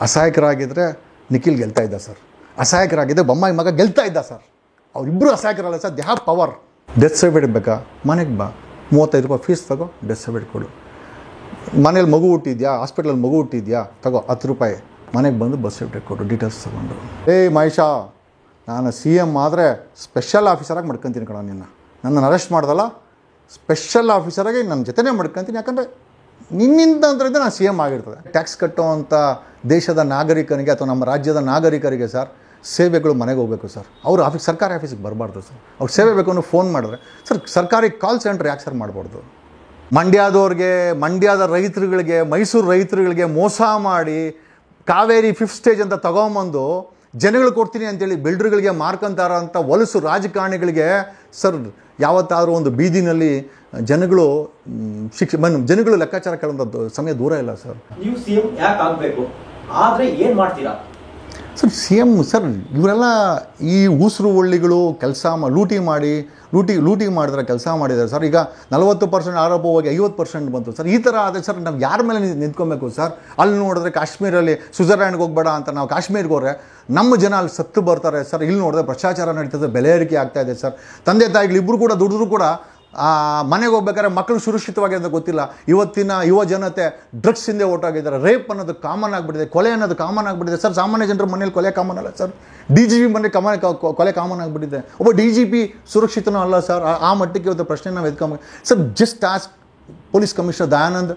ಅಸಹಾಯಕರಾಗಿದ್ದರೆ ನಿಖಿಲ್ ಗೆಲ್ತಾ ಇದ್ದ ಸರ್. ಅಸಹಾಯಕರಾಗಿದ್ದರೆ ಬೊಮ್ಮಾಯಿ ಮಗ ಗೆಲ್ತಾ ಇದ್ದ ಸರ್. ಅವರಿಬ್ಬರು ಅಸಹಾಯಕರಲ್ಲ sir. They have power. Death certificate ಬೇಕಾ? ಮನೆಗೆ ಬಾ, 35 ರೂಪಾಯಿ ಫೀಸ್ ತಗೋ, ಡೆತ್ ಸರ್ಟಿಫಿಕೇಟ್ ಕೊಡು. ಮನೇಲಿ ಮಗು ಹುಟ್ಟಿದ್ಯಾ, ಹಾಸ್ಪಿಟ್ಲಲ್ಲಿ ಮಗು ಹುಟ್ಟಿದ್ಯಾ, ತಗೋ 10 ರೂಪಾಯಿ. ಮನೆಗೆ ಬಂದು ಬಸ್ ಸರ್ಟಿಫಿಕೇಟ್ ಕೊಡು, ಡೀಟೇಲ್ಸ್ ತೊಗೊಂಡು. ಮಹೇಶಾ, ನಾನು CM ಆದರೆ ಸ್ಪೆಷಲ್ ಆಫೀಸರಾಗಿ ಮಾಡ್ಕೊತೀನಿ ಕಣ. ನನ್ನನ್ನು ಅರೆಸ್ಟ್ ಮಾಡ್ದಲ್ಲ, ಸ್ಪೆಷಲ್ ಆಫೀಸರಾಗಿ ನನ್ನ ಜೊತೆನೇ ಮಾಡ್ಕೊತೀನಿ. ಯಾಕಂದರೆ ನಿನ್ನಿಂದ ಅಂತಂದರೆ ನಾನು CM ಆಗಿರ್ತದೆ. ಟ್ಯಾಕ್ಸ್ ಕಟ್ಟುವಂಥ ದೇಶದ ನಾಗರಿಕನಿಗೆ ಅಥವಾ ನಮ್ಮ ರಾಜ್ಯದ ನಾಗರಿಕರಿಗೆ ಸರ್ ಸೇವೆಗಳು ಮನೆಗೆ ಹೋಗಬೇಕು ಸರ್. ಅವರು ಸರ್ಕಾರಿ ಆಫೀಸಿಗೆ ಬರಬಾರ್ದು ಸರ್. ಅವ್ರು ಸೇವೆ ಬೇಕು ಅನ್ನೋ ಫೋನ್ ಮಾಡಿದ್ರೆ ಸರ್ ಸರ್ಕಾರಿ ಕಾಲ್ ಸೆಂಟ್ರ್ ಯಾಕೆ ಸರ್ ಮಾಡಬಾರ್ದು? ಮಂಡ್ಯದವ್ರಿಗೆ, ಮಂಡ್ಯದ ರೈತರುಗಳಿಗೆ, ಮೈಸೂರು ರೈತರುಗಳಿಗೆ ಮೋಸ ಮಾಡಿ ಕಾವೇರಿ 5th ಸ್ಟೇಜ್ ಅಂತ ತಗೊಂಬಂದು ಜನಗಳು ಕೊಡ್ತೀನಿ ಅಂತೇಳಿ ಬಿಲ್ಡರ್ಗಳಿಗೆ ಮಾರ್ಕೊಂತಾರ ಅಂತ ಹೊಲಸು ರಾಜಕಾರಣಿಗಳಿಗೆ ಸರ್ ಯಾವತ್ತಾದರೂ ಒಂದು ಬೀದಿನಲ್ಲಿ ಜನಗಳು ಜನಗಳು ಲೆಕ್ಕಾಚಾರ ಕೇಳುವಂಥ ಸಮಯ ದೂರ ಇಲ್ಲ ಸರ್. ನೀವು CM ಯಾಕೆ ಆಗಬೇಕು, ಆದರೆ ಏನು ಮಾಡ್ತೀರಾ ಸರ್? CM ಸರ್ ಇವರೆಲ್ಲ ಈ ಉಸಿರು ಒಳ್ಳಿಗಳು ಕೆಲಸ ಲೂಟಿ ಮಾಡಿದ್ರೆ ಕೆಲಸ ಮಾಡಿದ್ದಾರೆ ಸರ್. ಈಗ 40% ಆರೋಪ ಹೋಗಿ 50% ಬಂತು ಸರ್. ಈ ಥರ ಆದರೆ ಸರ್ ನಾವು ಯಾರ ಮೇಲೆ ನಿಂತ್ಕೊಬೇಕು ಸರ್? ಅಲ್ಲಿ ನೋಡಿದ್ರೆ ಕಾಶ್ಮೀರಲ್ಲಿ ಸ್ವಿಟ್ಜರ್ಲ್ಯಾಂಡ್ಗೆ ಹೋಗ್ಬೇಡ ಅಂತ ನಾವು ಕಾಶ್ಮೀರ್ಗೆ ಹೋದ್ರೆ ನಮ್ಮ ಜನ ಅಲ್ಲಿ ಸತ್ತು ಬರ್ತಾರೆ ಸರ್. ಇಲ್ಲಿ ನೋಡಿದ್ರೆ ಭ್ರಷ್ಟಾಚಾರ ನಡೀತದೆ, ಬೆಲೆ ಏರಿಕೆ ಆಗ್ತಾ ಇದೆ ಸರ್. ತಂದೆ ತಾಯಿಗಳಿಬ್ಬರು ಕೂಡ ದುಡಿದ್ರು ಕೂಡ ಮನೆಗೆ ಹೋಗ್ಬೇಕಾದ್ರೆ ಮಕ್ಕಳು ಸುರಕ್ಷಿತವಾಗಿ ಅಂತ ಗೊತ್ತಿಲ್ಲ. ಇವತ್ತಿನ ಯುವ ಜನತೆ ಡ್ರಗ್ಸ್ ಹಿಂದೆ ಓಟಾಗಿದ್ದಾರೆ. ರೇಪ್ ಅನ್ನೋದು ಕಾಮನ್ ಆಗಿಬಿಟ್ಟಿದೆ, ಕೊಲೆ ಅನ್ನೋದು ಕಾಮನ್ ಆಗಿಬಿಟ್ಟಿದೆ ಸರ್. ಸಾಮಾನ್ಯ ಜನರ ಮನೇಲಿ ಕೊಲೆ ಕಾಮನ್ ಅಲ್ಲ ಸರ್. DGP ಮನೆ ಕೊಲೆ ಕಾಮನ್ ಆಗಿಬಿಟ್ಟಿದೆ. ಒಬ್ಬ DGP ಸುರಕ್ಷಿತನೂ ಅಲ್ಲ ಸರ್. ಆ ಮಟ್ಟಕ್ಕೆ ಇವತ್ತು ಪ್ರಶ್ನೆ ನಾವು ಎತ್ಕೊಂಬ sir. Just ask police commissioner Dayanand,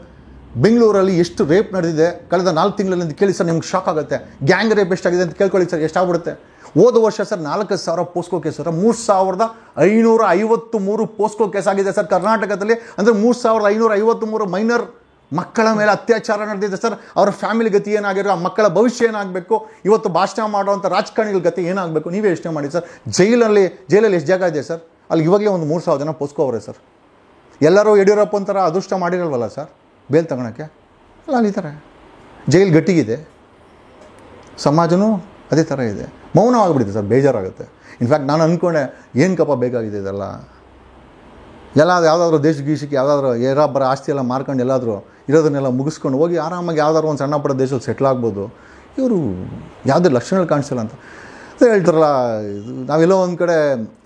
ಬೆಂಗಳೂರಲ್ಲಿ ಎಷ್ಟು ರೇಪ್ ನಡೆದಿದೆ ಕಳೆದ 4 ತಿಂಗಳಿಂದ ಕೇಳಿ ಸರ್. ನಿಮ್ಗೆ ಶಾಕ್ ಆಗುತ್ತೆ. ಗ್ಯಾಂಗ್ ರೇಪ್ ಎಷ್ಟಾಗಿದೆ ಅಂತ ಕೇಳ್ಕೊಳ್ಳಿ ಸರ್. ಎಷ್ಟಾಗ್ಬಿಡುತ್ತೆ? ಹೋದ ವರ್ಷ sir 4,000 POCSO case sir. 3,553 POCSO case ಆಗಿದೆ ಸರ್ ಕರ್ನಾಟಕದಲ್ಲಿ. ಅಂದರೆ 3,553 ಮೈನರ್ ಮಕ್ಕಳ ಮೇಲೆ ಅತ್ಯಾಚಾರ ನಡೆದಿದೆ ಸರ್. ಅವರ ಫ್ಯಾಮಿಲಿ ಗತಿ ಏನಾಗಿರೋ, ಆ ಮಕ್ಕಳ ಭವಿಷ್ಯ ಏನಾಗಬೇಕು, ಇವತ್ತು ಭಾಷಣ ಮಾಡುವಂಥ ರಾಜಕಾರಣಿಗಳ ಗತಿ ಏನಾಗಬೇಕು, ನೀವೇ ಯೋಚನೆ ಮಾಡಿ ಸರ್. ಜೈಲಲ್ಲಿ ಎಷ್ಟು ಜಾಗ ಇದೆ ಸರ್? ಅಲ್ಲಿ ಇವಾಗಲೇ ಒಂದು 3,000 ಜನ ಪೋಸ್ಕೋ ಅವರೇ ಸರ್. ಎಲ್ಲರೂ ಯಡಿಯೂರಪ್ಪನ ಥರ ಅದೃಷ್ಟ ಮಾಡಿರಲ್ವಲ್ಲ ಸರ್ ಬೇಲ್ ತಗೊಳಕ್ಕೆ. ಅಲ್ಲ, ಅಲ್ಲಿದ್ದಾರೆ. ಜೈಲು ಗಟ್ಟಿಗಿದೆ, ಸಮಾಜನೂ ಅದೇ ಥರ ಇದೆ. ಮೌನವಾಗಿಬಿಟ್ಟಿದೆ ಸರ್. ಬೇಜಾರಾಗುತ್ತೆ. ಇನ್ಫ್ಯಾಕ್ಟ್ ನಾನು ಅಂದ್ಕೊಂಡೆ ಏನಕ್ಕಪ್ಪ ಬೇಕಾಗಿದೆ ಇದೆಲ್ಲ. ಯಾವುದಾದ್ರೂ ದೇಶ ಗೀಶಕ್ಕೆ ಯಾವುದಾದ್ರೂ ಏರಾಬರ ಆಸ್ತಿ ಎಲ್ಲ ಮಾರ್ಕೊಂಡು ಎಲ್ಲಾದರೂ ಇರೋದನ್ನೆಲ್ಲ ಮುಗಿಸ್ಕೊಂಡು ಹೋಗಿ ಆರಾಮಾಗಿ ಯಾವುದಾದ್ರು ಒಂದು ಸಣ್ಣ ಪುಟ್ಟ ದೇಶದಲ್ಲಿ ಸೆಟ್ಲ್ ಆಗ್ಬೋದು. ಇವರು ಯಾವುದೇ ಲಕ್ಷಣಗಳು ಕಾಣಿಸಿಲ್ಲ ಅಂತ ಹೇಳ್ತಾರಲ್ಲ. ನಾವೆಲ್ಲೋ ಒಂದು ಕಡೆ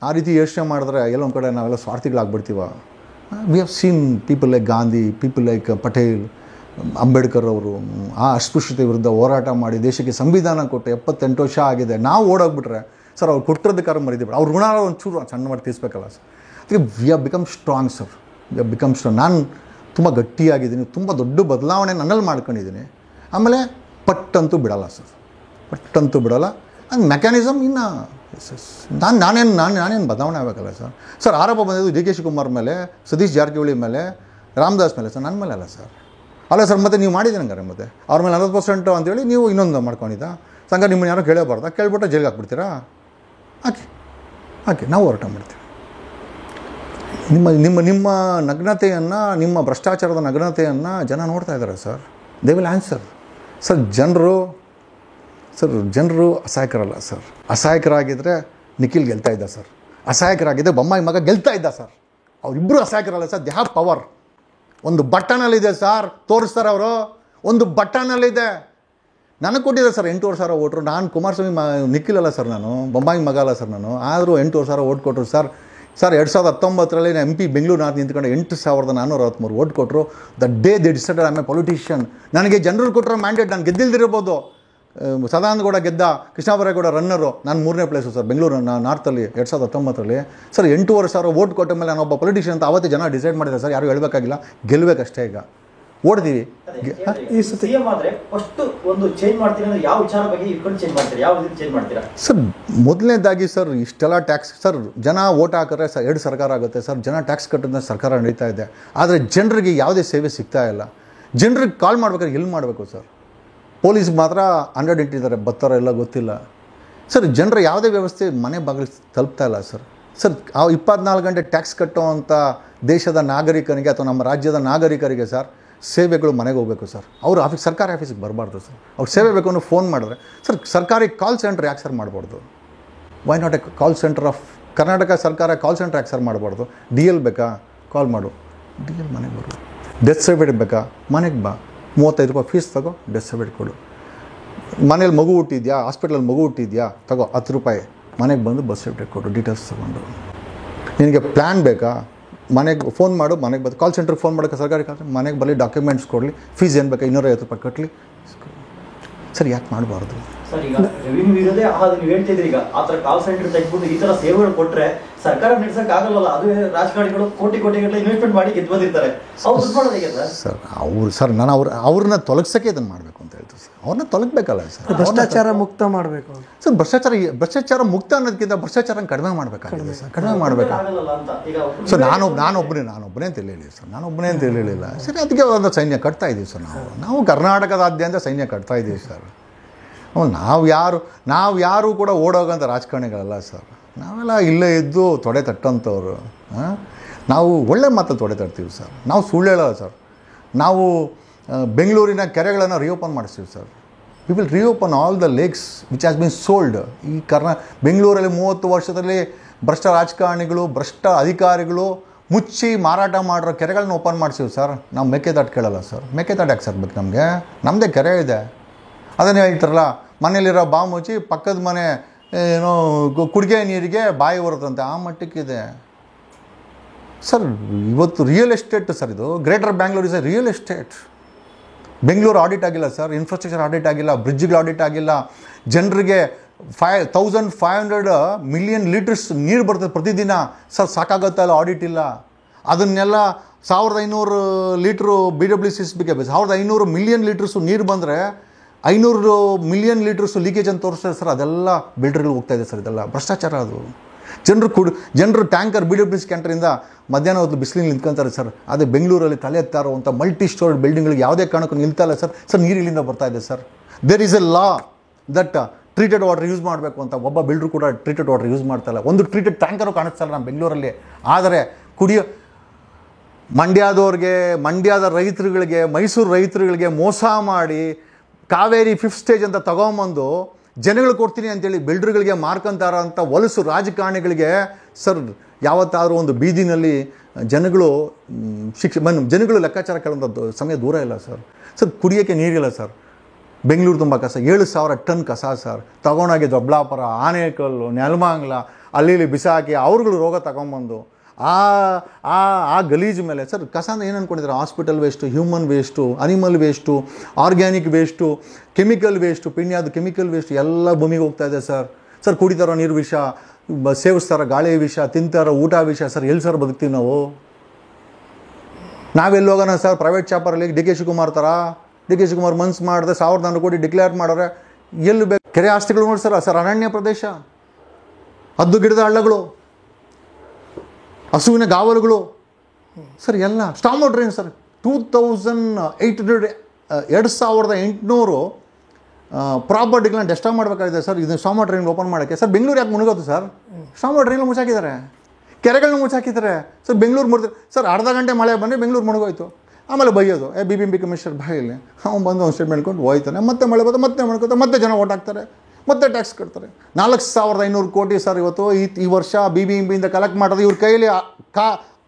ಆ ರೀತಿ ಯೋಚನೆ ಮಾಡಿದ್ರೆ ಎಲ್ಲೋ ಒಂದು ಕಡೆ ನಾವೆಲ್ಲ ಸ್ವಾರ್ಥಿಗಳಾಗ್ಬಿಡ್ತೀವ. We have seen people like Gandhi, people like Patel, Ambedkar ಅವರು ಆ ಅಸ್ಪೃಶ್ಯತೆ ವಿರುದ್ಧ ಹೋರಾಟ ಮಾಡಿ ದೇಶಕ್ಕೆ ಸಂವಿಧಾನ ಕೊಟ್ಟು 78 ವರ್ಷ ಆಗಿದೆ. ನಾವು ಓಡೋಗ್ಬಿಟ್ರೆ ಸರ್ ಅವ್ರು ಕೊಟ್ಟಿರೋದಕ್ಕಾರ ಮರಿದಿಬಿಟ್ಟು ಅವ್ರ ಋಣ ಒಂಚೂರು ಸಣ್ಣ ಮಾಡಿ ತೀರಿಸ್ಬೇಕಲ್ಲ ಸರ್. ಅದಕ್ಕೆ we have become strong sir. We have become strong. ನಾನು ತುಂಬ ಗಟ್ಟಿಯಾಗಿದ್ದೀನಿ, ತುಂಬ ದೊಡ್ಡ ಬದಲಾವಣೆ ನನ್ನಲ್ಲಿ ಮಾಡ್ಕೊಂಡಿದ್ದೀನಿ. ಆಮೇಲೆ ಪಟ್ಟಂತೂ ಬಿಡಲ್ಲ ಸರ್, ಪಟ್ಟಂತೂ ಬಿಡಲ್ಲ. ಅದು ಮೆಕ್ಯಾನಿಸಮ್ ಇನ್ನು ನಾನೇನು ಬದಲಾವಣೆ ಆಗಬೇಕಲ್ಲ ಸರ್. ಸರ್ ಆರೋಪ ಬಂದಿದ್ದು DK ಶಿವಕುಮಾರ್ ಮೇಲೆ, ಸತೀಶ್ ಜಾರಕಿಹೊಳಿ ಮೇಲೆ, ರಾಮದಾಸ್ ಮೇಲೆ ಸರ್, ನನ್ನ ಮೇಲೆ ಅಲ್ಲ ಸರ್. ಅಲ್ಲ ಸರ್, ಮತ್ತೆ ನೀವು ಮಾಡಿದ್ದೀರಿ ಹಂಗಾರೆ ಮತ್ತೆ ಅವ್ರ ಮೇಲೆ 40% ಅಂತೇಳಿ ನೀವು ಇನ್ನೊಂದು ಮಾಡ್ಕೊಂಡಿದ್ದ ಸಂಘ. ನಿಮ್ಮನ್ನು ಯಾರೋ ಕೇಳಬಾರ್ದ? ಕೇಳ್ಬಿಟ್ಟು ಜೈಲಿಗೆ ಹಾಕ್ಬಿಡ್ತೀರಾ? ಹಾಕಿ ನಾವು ಹೋರಾಟ ಮಾಡ್ತೀವಿ. ನಿಮ್ಮ ನಗ್ನತೆಯನ್ನು, ನಿಮ್ಮ ಭ್ರಷ್ಟಾಚಾರದ ನಗ್ನತೆಯನ್ನು ಜನ ನೋಡ್ತಾ ಇದ್ದಾರೆ sir. They will answer sir. ಜನರು ಅಸಹಾಯಕರಲ್ಲ ಸರ್. ಅಸಹಾಯಕರಾಗಿದ್ದರೆ ನಿಖಿಲ್ ಗೆಲ್ತಾ ಇದ್ದ ಸರ್. ಅಸಹಾಯಕರಾಗಿದ್ದರೆ ಬೊಮ್ಮಾಯಿ ಮಗ ಗೆಲ್ತಾ ಇದ್ದ ಸರ್. ಅವರಿಬ್ಬರು ಅಸಹಾಯಕರಲ್ಲ ಸರ್. They have power. ಒಂದು ಬಟನಲ್ಲಿದೆ ಸರ್, ತೋರಿಸ್ತಾರೆ ಅವರು. ಒಂದು ಬಟನಲ್ಲಿದೆ. ನನಗೆ ಕೊಟ್ಟಿದ್ದಾರೆ ಸರ್ 8,500 ಓಟ್ರು. ನಾನು ಕುಮಾರಸ್ವಾಮಿ ನಿಖಿಲ್ ಅಲ್ಲ ಸರ್, ನಾನು ಬೊಮ್ಮಾಯಿ ಮಗ ಅಲ್ಲ ಸರ್. ನಾನು ಆದರೂ 8,500 ಓಟ್ ಕೊಟ್ಟರು ಸರ್. 2019ರಲ್ಲಿ MP ಬೆಂಗಳೂರು ನಾರ್ತ್ ನಿಂತ್ಕೊಂಡು 8,463 ಓಟ್ ಕೊಟ್ಟರು. The day they decided I am A politician. ನನಗೆ ಜನರು ಕೊಟ್ಟರೋ ಮ್ಯಾಂಡೇಟ್. ನಾನು ಗೆದ್ದಿಲ್ದಿರ್ಬೋದು. ಸದಾನಂದಗೌಡ ಗೆದ್ದ, ಕೃಷ್ಣಬೈರೇಗೌಡ ರನ್ನರು, ನಾನು 3ನೇ ಪ್ಲೇಸು ಸರ್ ಬೆಂಗಳೂರು ನಾರ್ತಲ್ಲಿ 2019ರಲ್ಲಿ ಸರ್. 8,500 ಓಟ್ ಕೊಟ್ಟ ಮೇಲೆ ನಾನೊಬ್ಬ ಪೊಲಿಟಿಷಿಯನ್ ಅಂತ ಅವತ್ತೇ ಜನ ಡಿಸೈಡ್ ಮಾಡಿದ್ದಾರೆ ಸರ್. ಯಾರು ಹೇಳ್ಬೇಕಾಗಿಲ್ಲ, ಗೆಲ್ಲಬೇಕಷ್ಟೇ. ಈಗ ಓಡ್ತೀವಿ. ಈ ಸತಿ CM ಆದರೆ ಫಸ್ಟ್ ಒಂದು ಚೇಂಜ್ ಮಾಡ್ತೀನಿ ಅಂದ್ರೆ ಯಾವ ವಿಚಾರ ಬಗ್ಗೆ ಇಟ್ಕೊಂಡು ಚೇಂಜ್ ಮಾಡ್ತೀರಾ? ಯಾವ ರೀತಿ ಚೇಂಜ್ ಮಾಡ್ತೀರಾ ಸರ್? ಮೊದಲನೇದಾಗಿ ಸರ್, ಇಷ್ಟೆಲ್ಲ ಟ್ಯಾಕ್ಸ್ ಸರ್, ಜನ ಓಟ್ ಹಾಕಿದ್ರೆ ಸರ್ 2 ಸರ್ಕಾರ ಆಗುತ್ತೆ ಸರ್. ಜನ ಟ್ಯಾಕ್ಸ್ ಕಟ್ಟಿದ್ರೆ ಸರ್ಕಾರ ನಡೀತಾ ಇದೆ. ಆದರೆ ಜನರಿಗೆ ಯಾವುದೇ ಸೇವೆ ಸಿಗ್ತಾ ಇಲ್ಲ. ಜನರಿಗೆ ಕಾಲ್ ಮಾಡ್ಬೇಕಾದ್ರೆ ಎಲ್ಲಿ ಮಾಡಬೇಕು ಸರ್? ಪೊಲೀಸ್ ಮಾತ್ರ 100 ಇಟ್ಟಿದ್ದಾರೆ, ಬರ್ತಾರೋ ಎಲ್ಲ ಗೊತ್ತಿಲ್ಲ ಸರ್. ಜನರ ಯಾವುದೇ ವ್ಯವಸ್ಥೆ ಮನೆ ಬಾಗಿಲು ತಲುಪ್ತಾ ಇಲ್ಲ ಸರ್. 24 ಗಂಟೆ ಟ್ಯಾಕ್ಸ್ ಕಟ್ಟುವಂಥ ದೇಶದ ನಾಗರಿಕನಿಗೆ ಅಥವಾ ನಮ್ಮ ರಾಜ್ಯದ ನಾಗರಿಕರಿಗೆ ಸರ್ ಸೇವೆಗಳು ಮನೆಗೆ ಹೋಗಬೇಕು ಸರ್. ಅವರು ಸರ್ಕಾರಿ ಆಫೀಸಿಗೆ ಬರಬಾರ್ದು ಸರ್. ಅವ್ರು ಸೇವೆ ಬೇಕು ಅನ್ನೋ ಫೋನ್ ಮಾಡಿದ್ರೆ ಸರ್ ಸರ್ಕಾರಿ ಕಾಲ್ ಸೆಂಟ್ರ್ ಯಾಕೆ ಸರ್ ಮಾಡಬಾರ್ದು? Why not A call centre of Karnataka ಸರ್ಕಾರ ಕಾಲ್ ಸೆಂಟ್ರ್ ಯಾಕೆ ಸರ್ ಮಾಡಬಾರ್ದು? DL ಬೇಕಾ? ಕಾಲ್ ಮಾಡು, DL ಮನೆಗೆ ಬರು. ಡೆತ್ ಸರ್ಟಿಫಿಕೇಟ್ ಬೇಕಾ? ಮನೆಗೆ ಬಾ, 35 ರೂಪಾಯಿ ಫೀಸ್ ತಗೋ, ಡೆತ್ ಸರ್ಟಿಫಿಕೇಟ್ ಕೊಡು. ಮನೇಲಿ ಮಗು ಹುಟ್ಟಿದ್ಯಾ, ಹಾಸ್ಪಿಟ್ಲಲ್ಲಿ ಮಗು ಹುಟ್ಟಿದ್ಯಾ, ತಗೋ 10 ರೂಪಾಯಿ, ಮನೆಗೆ ಬಂದು ಬಸ್ ಸರ್ಟಿಫಿಕೇಟ್ ಕೊಡು, ಡೀಟೇಲ್ಸ್ ತೊಗೊಂಡು. ನಿನಗೆ ಪ್ಲ್ಯಾನ್ ಬೇಕಾ, ಮನೆಗೆ ಫೋನ್ ಮಾಡು, ಮನೆಗೆ ಬಂದು ಕಾಲ್ ಸೆಂಟ್ರಿಗೆ ಫೋನ್ ಮಾಡೋಕ್ಕೆ ಸರ್ಕಾರಿ ಕಾಲ್ ಮನೆಗೆ ಬರಲಿ, ಡಾಕ್ಯುಮೆಂಟ್ಸ್ ಕೊಡಲಿ, ಫೀಸ್ ಏನು ಬೇಕಾ 250 ರೂಪಾಯಿ ಕಟ್ಟಲಿ. ಸರ್ ಯಾಕೆ ಮಾಡಬಾರ್ದು ಸರ್? ಈಗ ರೆವಿನ್ಯೂ ಇರೋದೇ ನೀವು ಹೇಳ್ತಿದ್ರಿ, ಈಗ ಆ ಥರ ಕಾಲ್ ಸೆಂಟರ್ ತೆಗೆದ್ಬಿಟ್ಟು ಈ ಥರ ಸೇವೆಗಳು ಕೊಟ್ಟರೆ ಸರ್ಕಾರ ನಡೆಸಕ್ಕೆ ಆಗಲ್ಲ. ಅದು ರಾಜಕಾರಣಿಗಳು ಕೋಟಿಗಟ್ಟಲೆ ಇನ್ವೆಸ್ಟ್ಮೆಂಟ್ ಮಾಡಿ ಗೆದ್ದು ಬಂದಿರ್ತಾರೆ, ಅವ್ರು ದುಡ್ಡು ಮಾಡೋದು ಹೇಗೆ ಸರ್? ನಾನು ಅವ್ರನ್ನ ತೊಲಗಿಸೋಕ್ಕೆ ಇದನ್ನು ಮಾಡಬೇಕು ಅಂತ ಹೇಳ್ತೀವಿ ಸರ್. ಅವ್ರನ್ನ ತೊಲಗಬೇಕಲ್ಲ ಸರ್. ಭ್ರಷ್ಟಾಚಾರ ಮುಕ್ತ ಮಾಡಬೇಕು ಸರ್. ಭ್ರಷ್ಟಾಚಾರ ಮುಕ್ತ ಅನ್ನೋದಕ್ಕಿಂತ ಭ್ರಷ್ಟಾಚಾರ ಕಡಿಮೆ ಮಾಡಬೇಕಾಗಿದೆ ಸರ್, ಕಡಿಮೆ ಮಾಡಬೇಕು. ಸೊ ನಾನೊಬ್ಬನೇ ಅಂತ ಹೇಳಿಲ್ಲ ಸರ್, ನಾನೊಬ್ಬನೇ ಅಂತ ಹೇಳಿಲ್ಲ ಸರಿ. ಅದಕ್ಕೆ ಒಂದು ಸೈನ್ಯ ಕಟ್ತಾ ಇದ್ದೀವಿ ಸರ್. ನಾವು ಕರ್ನಾಟಕದಾದ್ಯಂತ ಸೈನ್ಯ ಕಟ್ತಾ ಇದ್ದೀವಿ ಸರ್. ನಾವು ಯಾರು ಕೂಡ ಓಡೋಗಂಥ ರಾಜಕಾರಣಿಗಳಲ್ಲ ಸರ್. ನಾವೆಲ್ಲ ಇಲ್ಲೇ ಇದ್ದು ತೊಡೆ ತಟ್ಟಂಥವ್ರು. ನಾವು ಒಳ್ಳೆ ಮಾತು ತೊಡೆ ತರ್ತೀವಿ ಸರ್. ನಾವು ಸುಳ್ಳು ಹೇಳಲ್ಲ ಸರ್. ನಾವು ಬೆಂಗಳೂರಿನ ಕೆರೆಗಳನ್ನು ರಿಓಪನ್ ಮಾಡಿಸ್ತೀವಿ sir. We will reopen all the lakes which has been sold. ಈ ಬೆಂಗಳೂರಲ್ಲಿ 30 ವರ್ಷದಲ್ಲಿ ಭ್ರಷ್ಟ ರಾಜಕಾರಣಿಗಳು, ಭ್ರಷ್ಟ ಅಧಿಕಾರಿಗಳು ಮುಚ್ಚಿ ಮಾರಾಟ ಮಾಡಿರೋ ಕೆರೆಗಳನ್ನ ಓಪನ್ ಮಾಡಿಸ್ತೀವಿ ಸರ್. ನಾವು ಮೇಕೆದಾಟು ಕೇಳಲ್ಲ ಸರ್. ಮೇಕೆದಾಟು ಯಾಕೆ ಸರ್ ಬೇಕು ನಮಗೆ? ನಮ್ಮದೇ ಕೆರೆ ಇದೆ. ಅದನ್ನೇ ಹೇಳ್ತಾರಲ್ಲ, ಮನೇಲಿರೋ ಬಾವು ಮುಚ್ಚಿ ಪಕ್ಕದ ಮನೆ ಏನೋ ಕುಡಿಗೆ ನೀರಿಗೆ ಬಾಯಿ ಬರುತ್ತಂತೆ, ಆ ಮಟ್ಟಕ್ಕಿದೆ ಸರ್. ಇವತ್ತು ರಿಯಲ್ ಎಸ್ಟೇಟ್ ಸರ್. ಇದು greater Bangalore is A real estate. Bengaluru audit ಆಗಿಲ್ಲ ಸರ್, ಇನ್ಫ್ರಾಸ್ಟ್ರಕ್ಚರ್ ಆಡಿಟ್ ಆಗಿಲ್ಲ, ಬ್ರಿಡ್ಜ್ಗಳು ಆಡಿಟ್ ಆಗಿಲ್ಲ. ಜನರಿಗೆ 1500 ಮಿಲಿಯನ್ ಲೀಟರ್ಸ್ ನೀರು ಬರ್ತದೆ ಪ್ರತಿದಿನ ಸರ್. ಸಾಕಾಗುತ್ತಲ್ಲ, ಆಡಿಟ್ ಇಲ್ಲ. ಅದನ್ನೆಲ್ಲ 1500 ಲೀಟ್ರು BWCSBಗೆ 1500 ಮಿಲಿಯನ್ ಲೀಟರ್ಸು ನೀರು ಬಂದರೆ 500 ಮಿಲಿಯನ್ ಲೀಟರ್ಸು ಲೀಕೇಜ್ ಅಂತ ತೋರಿಸ್ತಾರೆ ಸರ್. ಅದೆಲ್ಲ ಬಿಲ್ಡರ್ಗಳು ಹೋಗ್ತಾ ಇದೆ ಸರ್. ಇದೆಲ್ಲ ಭ್ರಷ್ಟಾಚಾರ. ಅದು ಜನರು ಟ್ಯಾಂಕರ್ BWC ಕ್ಯಾಂಟರಿಂದ ಮಧ್ಯಾಹ್ನ ಹೊತ್ತು ಬಿಸಿಲಿಗೆ ನಿಂತ್ಕೊಂತಾರೆ ಸರ್. ಅದೇ ಬೆಂಗಳೂರಲ್ಲಿ ತಲೆ ಎತ್ತಾರೋ ಅಂತ ಮಲ್ಟಿ ಸ್ಟೋರ್ಡ್ ಬಿಲ್ಡಿಂಗ್ಗಳಿಗೆ ಯಾವುದೇ ಕಾರಣಕ್ಕೂ ನಿಲ್ತಾ ಇಲ್ಲ ಸರ್. ನೀರು ಇಲ್ಲಿಂದ ಬರ್ತಾ ಇದೆ sir. There is a law that treated water use ಮಾಡಬೇಕು ಅಂತ. ಒಬ್ಬ ಬಿಲ್ಡ್ರು ಕೂಡ ಟ್ರೀಟೆಡ್ ವಾಟರ್ ಯೂಸ್ ಮಾಡ್ತಾ ಇಲ್ಲ. ಒಂದು ಟ್ರೀಟೆಡ್ ಟ್ಯಾಂಕರು ಕಾಣಿಸ್ತಾ ಇಲ್ಲ ನಮ್ಮ ಬೆಂಗಳೂರಲ್ಲಿ. ಆದರೆ ಮಂಡ್ಯದ ರೈತರುಗಳಿಗೆ, ಮೈಸೂರು ರೈತರುಗಳಿಗೆ ಮೋಸ ಮಾಡಿ ಕಾವೇರಿ 5th ಸ್ಟೇಜ್ ಅಂತ ತಗೊಂಬಂದು ಜನಗಳು ಕೊಡ್ತೀನಿ ಅಂತೇಳಿ ಬಿಲ್ಡರ್ಗಳಿಗೆ ಮಾರ್ಕೊಂತಾರ ಅಂತ ಹೊಲಸು ರಾಜಕಾರಣಿಗಳಿಗೆ ಸರ್ ಯಾವತ್ತಾದರೂ ಒಂದು ಬೀದಿನಲ್ಲಿ ಜನಗಳು ಲೆಕ್ಕಾಚಾರ ಕೇಳೋಂಥದ್ದು ಸಮಯ ದೂರ ಇಲ್ಲ ಸರ್. ಕುಡಿಯೋಕ್ಕೆ ನೀರಿಲ್ಲ ಸರ್. ಬೆಂಗಳೂರು ತುಂಬ ಕಸ, 7000 ಟನ್ ಕಸ ಸರ್. ತಗೊಂಡೋಗಿ ದೊಡ್ಡಬಳ್ಳಾಪುರ, ಆನೇಕಲ್ಲು, ನೆಲಮಂಗಲ ಅಲ್ಲಿ ಬಿಸಾಕಿ ಅವ್ರುಗಳು ರೋಗ ತಗೊಂಬಂದು ಆ ಗಲೀಜು ಮೇಲೆ ಸರ್. ಕಸ ಅಂದರೆ ಏನು ಅಂದ್ಕೊಂಡಿದ್ದಾರೆ? Hospital waste, human waste, animal waste, organic waste, chemical waste, ಪಿಣ್ಯದ ಕೆಮಿಕಲ್ ವೇಸ್ಟು ಎಲ್ಲ ಭೂಮಿಗೆ ಹೋಗ್ತಾ ಇದೆ ಸರ್. ಕುಡಿತಾರೋ ನೀರು ವಿಷ, ಸೇವಿಸ್ತಾರೋ ಗಾಳಿ ವಿಷ, ತಿಂತಾರೋ ಊಟ ವಿಷ ಸರ್. ಎಲ್ಲಿ ಸರ್ ಬದುಕ್ತೀವಿ ನಾವು? ನಾವೆಲ್ಲಿ ಹೋಗೋಣ ಸರ್? ಪ್ರೈವೇಟ್ ಚಾಪರಲ್ಲಿ ಡಿ ಕೆ ಶಿವಕುಮಾರ್ ಮನ್ಸು ಮಾಡಿದ್ರೆ 1400 ಕೋಟಿ ಡಿಕ್ಲೇರ್ ಮಾಡೋರೆ. ಎಲ್ಲಿ ಬೇಕು? ಕೆರೆ ಆಸ್ತಿಗಳು ನೋಡಿ ಸರ್. ಅರಣ್ಯ ಪ್ರದೇಶ, ಹದ್ದು ಗಿಡದ ಹಳ್ಳಗಳು, ಹಸುವಿನ ಗಾವಲುಗಳು ಸರ್. ಎಲ್ಲ ಸ್ಟಾಮೋ ಡ್ರೈನ್ ಸರ್. 2800 ಪ್ರಾಪರ್ಟಿಗಳನ್ನ ಡೆಸ್ಟ್ರಾಯ್ ಮಾಡಬೇಕಾಗಿದೆ ಸರ್. ಇದು ಸ್ಟಾಮೋ ಡ್ರೈನ್ ಓಪನ್ ಮಾಡೋಕ್ಕೆ ಸರ್. ಬೆಂಗಳೂರು ಯಾಕೆ ಮುಳುಗೋದು ಸರ್? ಸ್ಟಾಮೋ ಡ್ರೈನ್ ಮುಚ್ಚಾಕಿದ್ದಾರೆ, ಕೆರೆಗಳನ್ನ ಮುಚ್ಚಾಕಿದ್ದಾರೆ ಸರ್. ಬೆಂಗಳೂರು ಮುರಿದು ಸರ್. ಅರ್ಧ ಗಂಟೆ ಮಳೆ ಬಂದರೆ ಬೆಂಗಳೂರು ಮುಳುಗೋಯ್ತು. ಆಮೇಲೆ ಬೈಯೋದು, BBMP ಕಮಿಷನರ್ ಬಾಯಲ್ಲಿ ಅವ್ನು ಬಂದು ಒಂದು ಸ್ಟೇಟ್ಮೆಂಟ್ ಕೊಂಡು ಹೋಯ್ತಾನೆ. ಮತ್ತೆ ಮಳೆ ಬಂದು ಮತ್ತೆ ಮಾಡ್ಕೋತಾರೆ, ಮತ್ತೆ ಜನ ಓಟ್ ಹಾಕ್ತಾರೆ, ಮತ್ತೆ ಟ್ಯಾಕ್ಸ್ ಕಟ್ತಾರೆ. 4500 ಕೋಟಿ ಸರ್ ಇವತ್ತು ಈ ವರ್ಷ BBMPಯಿಂದ ಕಲೆಕ್ಟ್ ಮಾಡೋದು. ಇವ್ರ ಕೈಯಲ್ಲಿ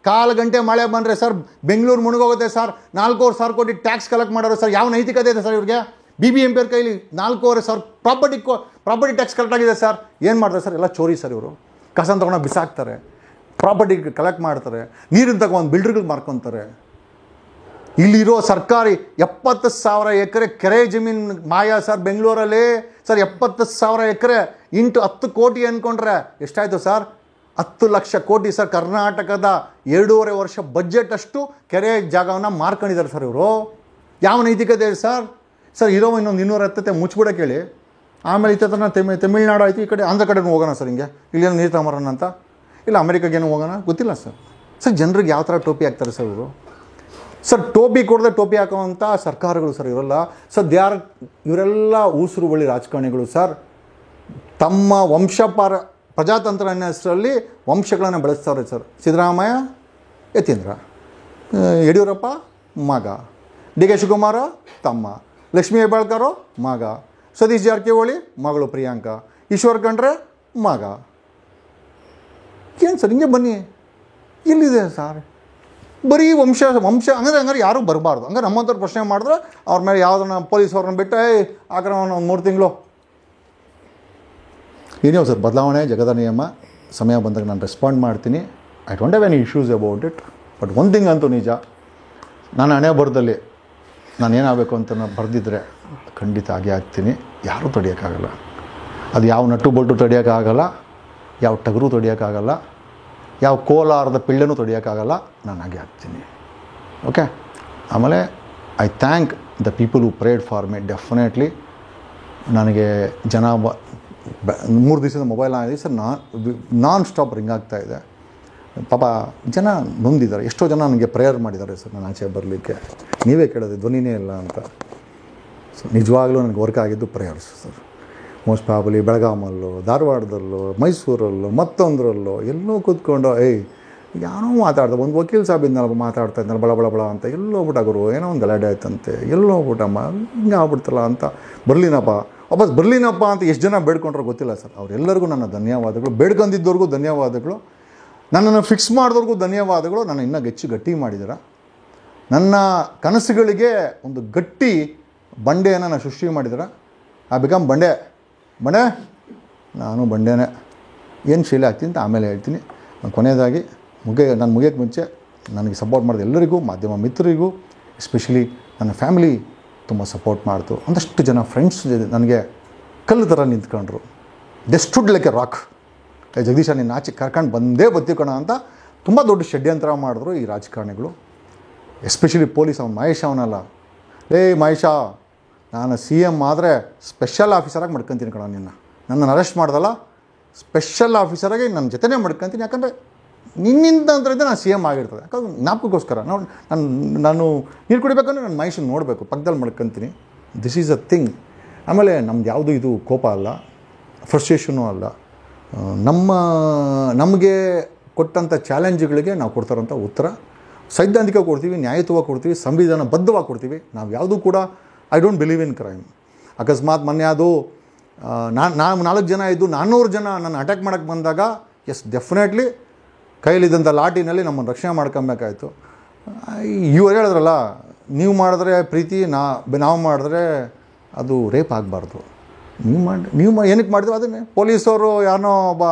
ಕಾಲು ಗಂಟೆ ಮಳೆ ಬಂದರೆ ಸರ್ ಬೆಂಗಳೂರು ಮುಳುಗೋಗುತ್ತೆ ಸರ್. 4500 ಕೋಟಿ ಟ್ಯಾಕ್ಸ್ ಕಲೆಕ್ಟ್ ಮಾಡೋರು ಸರ್. ಯಾವ ನೈತಿಕತೆ ಇದೆ ಸರ್ ಇವ್ರಿಗೆ? BBMP ಅವ್ರ ಕೈಲಿ 4500 ಪ್ರಾಪರ್ಟಿ ಟ್ಯಾಕ್ಸ್ ಕಲೆಕ್ಟ್ ಆಗಿದೆ ಸರ್. ಏನು ಮಾಡ್ತಾರೆ ಸರ್? ಎಲ್ಲ ಚೋರಿ ಸರ್. ಇವರು ಕಸನ ತೊಗೊಂಡು ಬಿಸಾಕ್ತಾರೆ, ಪ್ರಾಪರ್ಟಿ ಕಲೆಕ್ಟ್ ಮಾಡ್ತಾರೆ, ನೀರಿನ ತಗೊಂಡು ಬಿಲ್ಡರ್ಗಳು ಮಾರ್ಕೊತಾರೆ. ಇಲ್ಲಿರೋ ಸರ್ಕಾರಿ 70,000 ಎಕರೆ ಕೆರೆ ಜಮೀನು ಮಾಯಾ ಸರ್ ಬೆಂಗಳೂರಲ್ಲಿ ಸರ್. 70,000 ಎಕರೆ ಇಂಟು 10 ಕೋಟಿ ಅಂದ್ಕೊಂಡ್ರೆ ಎಷ್ಟಾಯಿತು ಸರ್? 10 ಲಕ್ಷ ಕೋಟಿ ಸರ್. ಕರ್ನಾಟಕದ 2.5 ವರ್ಷ ಬಜೆಟ್ ಅಷ್ಟು ಕೆರೆ ಜಾಗವನ್ನು ಮಾರ್ಕೊಂಡಿದ್ದಾರೆ ಸರ್ ಇವರು. ಯಾವ ನೈತಿಕತೆ ಸರ್? ಇರೋ ಇನ್ನೊಂದು 210 ಮುಚ್ಚಿಬಿಡಕ್ಕೆ ಹೇಳಿ. ಆಮೇಲೆ ಇತ್ತನ ತಮಿಳ್ನಾಡು ಆಯಿತು, ಈ ಕಡೆ ಆಂಧ್ರ ಕಡೆನೂ ಹೋಗೋಣ ಸರ್. ಹಿಂಗೆ ಇಲ್ಲೇನೋ ನೀರು ತಗೊಂಬರೋಣ ಅಂತ, ಇಲ್ಲ ಅಮೆರಿಕಾಗೇನೋ ಹೋಗೋಣ, ಗೊತ್ತಿಲ್ಲ ಸರ್. ಜನರಿಗೆ ಯಾವ ಥರ ಟೋಪಿ ಹಾಕ್ತಾರೆ ಸರ್ ಇವರು? ಟೋಪಿ ಕೊಡದೆ ಟೋಪಿ ಹಾಕೋವಂಥ ಸರ್ಕಾರಗಳು ಸರ್ ಇವರೆಲ್ಲ ಸರ್. ಇವರೆಲ್ಲ ಊಸುರು ಬಳ್ಳಿ ರಾಜಕಾರಣಿಗಳು ಸರ್. ತಮ್ಮ ಪ್ರಜಾತಂತ್ರ ಅನ್ನೋ ಹೆಸರಲ್ಲಿ ವಂಶಗಳನ್ನು ಬೆಳೆಸ್ತಾರೆ ಸರ್. ಸಿದ್ದರಾಮಯ್ಯ ಯತೀಂದ್ರ, ಯಡಿಯೂರಪ್ಪ ಮಗ, ಡಿ ಕೆ ಶಿವಕುಮಾರ ತಮ್ಮ, ಲಕ್ಷ್ಮೀ ಹೆಬ್ಬಾಳ್ಕರ್ ಮಗ, ಸತೀಶ್ ಜಾರಕಿಹೊಳಿ ಮಗಳು ಪ್ರಿಯಾಂಕಾ, ಈಶ್ವರ್ ಖಂಡ್ರೆ ಮಗ. ಏನು ಸರ್ ಹಿಂಗೆ ಬನ್ನಿ? ಎಲ್ಲಿದೆ ಸರ್? ಬರೀ ವಂಶ ಹಂಗಾರೆ ಯಾರೂ ಬರಬಾರ್ದು. ಹಂಗಾರೆ ನಮ್ಮಂಥವ್ರು ಪ್ರಶ್ನೆ ಮಾಡಿದ್ರೆ ಅವ್ರ ಮೇಲೆ ಯಾವುದನ್ನ ಪೊಲೀಸವ್ರನ್ನ ಬಿಟ್ಟು ಹಾಕ್ರೆ ಒಂದು 3 ತಿಂಗಳು ಏನೇ ಸರ್ ಬದಲಾವಣೆ ಜಗದ ನಿಯಮ. ಸಮಯ ಬಂದಾಗ ನಾನು ರೆಸ್ಪಾಂಡ್ ಮಾಡ್ತೀನಿ. I don't have any issues about it. But ಒಂದು ಥಿಂಗ್ ಅಂತೂ ನಿಜ, ನಾನು ಹಣೆ ಬರದಲ್ಲಿ ನಾನು ಏನಾಗಬೇಕು ಅಂತ ನಾನು ಬರೆದಿದ್ರೆ ಖಂಡಿತ ಆಗೇ ಆಗ್ತೀನಿ. ಯಾರೂ ತಡೆಯೋಕ್ಕಾಗಲ್ಲ. ಅದು ಯಾವ ನಟ್ಟು ಬೋಲ್ಟು ತಡೆಯೋಕ್ಕಾಗಲ್ಲ, ಯಾವ ಟಗರು ತಡೆಯೋಕ್ಕಾಗಲ್ಲ, ಯಾವ ಕೋಲಾರದ ಪಿಳ್ಳೆನೂ ತಡೆಯೋಕ್ಕಾಗಲ್ಲ. ನಾನು ಹಾಗೆ ಆಗ್ತೀನಿ. ಓಕೆ. ಆಮೇಲೆ I thank the people who prayed for me. Definitely ನನಗೆ ಜನ 3 ದಿವಸದ ಮೊಬೈಲ್ ಆಗಿದೆ ಸರ್, ನಾನ್ ಸ್ಟಾಪ್ ರಿಂಗ್ ಆಗ್ತಾಯಿದೆ. ಪಾಪ ಜನ ನೊಂದಿದ್ದಾರೆ. ಎಷ್ಟೋ ಜನ ನನಗೆ ಪ್ರೇಯರ್ ಮಾಡಿದ್ದಾರೆ ಸರ್ ನಾನು ಆಚೆ ಬರಲಿಕ್ಕೆ. ನೀವೇ ಕೇಳೋದು ಧ್ವನಿನೇ ಇಲ್ಲ ಅಂತ. ಸೊ ನಿಜವಾಗ್ಲೂ ನನಗೆ ವರ್ಕ್ ಆಗಿದ್ದು ಪ್ರೇಯರ್ಸ್ ಸರ್. ಮೋಸ್ಟ್ ಪ್ರಾಬಲಿ ಬೆಳಗಾಮಲ್ಲೋ, ಧಾರವಾಡದಲ್ಲೋ, ಮೈಸೂರಲ್ಲೋ, ಮತ್ತೊಂದರಲ್ಲೋ ಎಲ್ಲೋ ಕೂತ್ಕೊಂಡು ಯಾರೋ ಮಾತಾಡ್ದೆ. ಒಂದು ವಕೀಲ್ ಸಾಬ್ ಇದ್ನಲ್ಲ ಮಾತಾಡ್ತಾ ಇದ್ನಲ್ಲ ಬಳ ಅಂತ. ಎಲ್ಲೋ ಹೋಗ್ಬಿಟ್ಟಾಗರು ಏನೋ ಒಂದು ಗಲಾಟೆ ಆಯ್ತಂತೆ, ಎಲ್ಲೋ ಹೋಗ್ಬಿಟ್ಟಮ್ಮ ಹಿಂಗೆ ಆಗ್ಬಿಡ್ತಲ್ಲ ಅಂತ. ವಾಪಸ್ ಬರಲಿನಪ್ಪ ಅಂತ ಎಷ್ಟು ಜನ ಬೇಡ್ಕೊಂಡ್ರೋ ಗೊತ್ತಿಲ್ಲ ಸರ್. ಅವರೆಲ್ಲರಿಗೂ ನನ್ನ ಧನ್ಯವಾದಗಳು. ಬೇಡ್ಕೊಂಡಿದ್ದವ್ರಿಗೂ ಧನ್ಯವಾದಗಳು. ನನ್ನನ್ನು ಫಿಕ್ಸ್ ಮಾಡಿದವ್ರಿಗೂ ಧನ್ಯವಾದಗಳು. ನನ್ನ ಇನ್ನೂ ಗಟ್ಟಿ ಮಾಡಿದ್ದೀರ. ನನ್ನ ಕನಸುಗಳಿಗೆ ಒಂದು ಗಟ್ಟಿ ಬಂಡೆಯನ್ನು ನಾನು ಸೃಷ್ಟಿ ಮಾಡಿದ್ದೀರ. ಆ ಬಿಕಮ್ ಬಂಡೆ. ನಾನು ಬಂಡೆನೇ. ಏನು ಶೀಲ ಆಗ್ತೀನಿ ಅಂತ ಆಮೇಲೆ ಹೇಳ್ತೀನಿ. ಕೊನೆಯದಾಗಿ ನಾನು ಮುಗಿಯೋಕ್ಕೆ ಮುಂಚೆ ನನಗೆ ಸಪೋರ್ಟ್ ಮಾಡಿದ ಎಲ್ಲರಿಗೂ, ಮಾಧ್ಯಮ ಮಿತ್ರರಿಗೂ, ಎಸ್ಪೆಷಲಿ ನನ್ನ ಫ್ಯಾಮಿಲಿ ತುಂಬ ಸಪೋರ್ಟ್ ಮಾಡ್ತು. ಒಂದಷ್ಟು ಜನ ಫ್ರೆಂಡ್ಸ್ ನನಗೆ ಕಲ್ಲು ಥರ ನಿಂತ್ಕೊಂಡ್ರು. They stood like a rock. Jagadish ನಿನ್ನ ಆಚೆ ಕರ್ಕೊಂಡು ಬಂದೇ ಬತ್ತಿಕೋಣ ಅಂತ ತುಂಬ ದೊಡ್ಡ ಷಡ್ಯಂತ್ರ ಮಾಡಿದ್ರು ಈ ರಾಜಕಾರಣಿಗಳು. ಎಸ್ಪೆಷಲಿ ಪೊಲೀಸ್ ಮಹೇಶ್ ಅವನಲ್ಲ. ಮಹೇಶ, ನಾನು CM ಆದರೆ ಸ್ಪೆಷಲ್ ಆಫೀಸರಾಗಿ ಮಾಡ್ಕೊತೀನಿ ಕಣ. ನನ್ನನ್ನು ಅರೆಸ್ಟ್ ಮಾಡ್ದಲ್ಲ, ಸ್ಪೆಷಲ್ ಆಫೀಸರಾಗಿ ನನ್ನ ಜೊತೆನೇ ಮಾಡ್ಕೊತೀನಿ. ಯಾಕಂದರೆ ನಿನ್ನಿಂದ ಅಂತಂದ್ರೆ ನಾನು CM ಆಗಿರ್ತದೆ. ಯಾಕಂದ್ರೆ ಜ್ಞಾಪಕಕ್ಕೋಸ್ಕರ ನಾನು ನೀರು ಕುಡಿಬೇಕಂದ್ರೆ ನಾನು ಮಹೇಶನ್ನು ನೋಡಬೇಕು, ಪಕ್ಕದಲ್ಲಿ ಮಾಡ್ಕೊತೀನಿ. This is a thing. ಆಮೇಲೆ ನಮ್ದು ಯಾವುದು ಇದು ಕೋಪ ಅಲ್ಲ, ಫ್ರಸ್ಟ್ರೇಷನು ಅಲ್ಲ. ನಮಗೆ ಕೊಟ್ಟಂಥ ಚಾಲೆಂಜ್ಗಳಿಗೆ ನಾವು ಕೊಡ್ತಾರಂಥ ಉತ್ತರ ಸೈದ್ಧಾಂತಿಕ ಕೊಡ್ತೀವಿ, ನ್ಯಾಯಯುತವಾಗಿ ಕೊಡ್ತೀವಿ, ಸಂವಿಧಾನಬದ್ಧವಾಗಿ ಕೊಡ್ತೀವಿ. ನಾವು ಯಾವುದೂ ಕೂಡ I don't believe in crime. ಅಕಸ್ಮಾತ್ ಮೊನ್ನೆ ಅದು ನಾನು 4 ಜನ ಇದ್ದು 400 ಜನ ನನ್ನ ಅಟ್ಯಾಕ್ ಮಾಡೋಕ್ಕೆ ಬಂದಾಗ ಎಸ್ ಡೆಫಿನೆಟ್ಲಿ ಕೈಲಿದ್ದಂಥ ಲಾಟಿನಲ್ಲಿ ನಮ್ಮನ್ನು ರಕ್ಷಣೆ ಮಾಡ್ಕೊಬೇಕಾಯ್ತು. ಇವರು ಹೇಳಿದ್ರಲ್ಲ, ನೀವು ಮಾಡಿದ್ರೆ ಪ್ರೀತಿ, ನಾವು ಮಾಡಿದ್ರೆ ಅದು ರೇಪ್ ಆಗಬಾರ್ದು. ನೀವು ಏನಕ್ಕೆ ಮಾಡಿದ್ರು ಅದನ್ನೇ ಪೊಲೀಸವರು ಯಾರನ್ನೋ ಒಬ್ಬ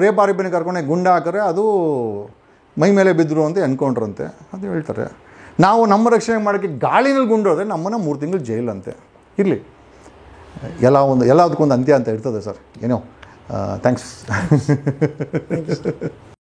ರೇಪ್ ಆರೋಪಿನ ಕರ್ಕೊಂಡೆ ಗುಂಡ ಹಾಕಿದ್ರೆ ಅದು ಮೈ ಮೇಲೆ ಬಿದ್ದರು ಅಂತ ಅಂದ್ಕೊಂಡ್ರಂತೆ. ಅದು ಹೇಳ್ತಾರೆ. ನಾವು ನಮ್ಮ ರಕ್ಷಣೆ ಮಾಡೋಕ್ಕೆ ಗಾಳಿನಲ್ಲಿ ಗುಂಡು ಹೋದರೆ ನಮ್ಮನ್ನು 3 ತಿಂಗಳು ಜೈಲಂತೆ. ಇರಲಿ, ಎಲ್ಲದಕ್ಕೊಂದು ಅಂತ್ಯ ಅಂತ ಇರ್ತದೆ ಸರ್. ಏನೋ ಥ್ಯಾಂಕ್ಸ್.